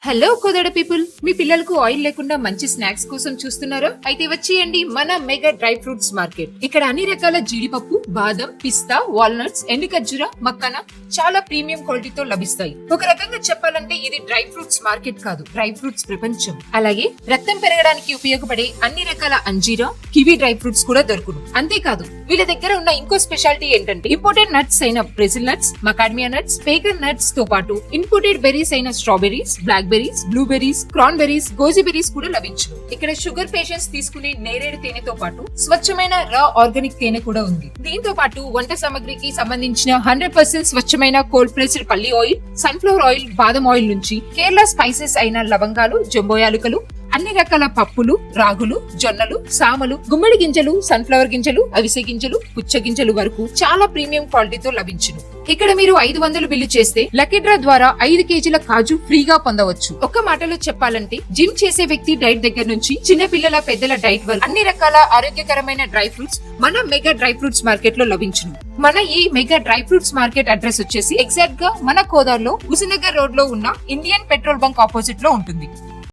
Hello Kodad people, మీ పిల్లలకు oil లేకుండా మంచి స్నాక్స్ కోసం చూస్తున్నారా? అయితే వచ్చేయండి మన మెగా డ్రై ఫ్రూట్స్ మార్కెట్. ఇక్కడ అన్ని రకాల జీడిపప్పు, బాదం, పిస్తా, వాల్నట్స్, ఎండు ఖర్జూర, మక్కన చాలా ప్రీమియం క్వాలిటీతో లభిస్తాయి. ఒక రకంగా చెప్పాలంటే ఇది డ్రై ఫ్రూట్స్ మార్కెట్ కాదు, డ్రై ఫ్రూట్స్ ప్రపంచం. అలాగే రక్తం పెరగడానికి ఉపయోగపడే అన్ని రకాల అంజీరా, కివీ డ్రై ఫ్రూట్స్ కూడా దొరుకును. అంతేకాదు వీళ్ళ దగ్గర ఉన్న ఇంకో స్పెషాలిటీ ఏంటంటే ఇంపోర్టెడ్ నట్స్ అయిన Brazil nuts, macadamia nuts, pecan nuts తో పాటు ఇంపోర్టెడ్ బెర్రీస్ అయిన strawberries, blackberries, blueberries, cranberries, goji berries కూడా లభించును. ఇక్కడ షుగర్ పేషెంట్స్ తీసుకునే నేరేడు తేనెతో పాటు స్వచ్ఛమైన రా ఆర్గానిక్ తేనె కూడా ఉంది. దీంతో పాటు వంట సామాగ్రికి సంబంధించిన 100% స్వచ్ఛమైన కోల్డ్ ప్రెస్డ్ పల్లి ఆయిల్, సన్ఫ్లవర్ ఆయిల్, బాదం ఆయిల్ నుంచి కేరళ స్పైసెస్ అయిన లవంగాలు, జంబో యాలకులు, అన్ని రకాల పప్పులు, రాగులు, జొన్నలు, సామలు, గుమ్మడి గింజలు, సన్ఫ్లవర్ గింజలు, అవిసె గింజలు, పుచ్చ గింజలు వరకు చాలా ప్రీమియం క్వాలిటీతో లభించును. ఇక్కడ మీరు 500 బిల్లు చేస్తే లక్కీ డ్రా ద్వారా 5 కేజీల కాజు ఫ్రీగా పొందవచ్చు. ఒక మాటలో చెప్పాలంటే జిమ్ చేసే వ్యక్తి డైట్ దగ్గర నుంచి చిన్న పిల్లల, పెద్దల డైట్ వరకు అన్ని రకాల ఆరోగ్యకరమైన డ్రై ఫ్రూట్స్ మన మెగా డ్రై ఫ్రూట్స్ మార్కెట్ లో లభించును. మన ఈ mega dry fruits market address వచ్చేసి ఎగ్జాక్ట్ గా మన కోదాడలో హుజనగర్ రోడ్ లో ఉన్న ఇండియన్ పెట్రోల్ బంక్ ఆపోజిట్ లో ఉంటుంది.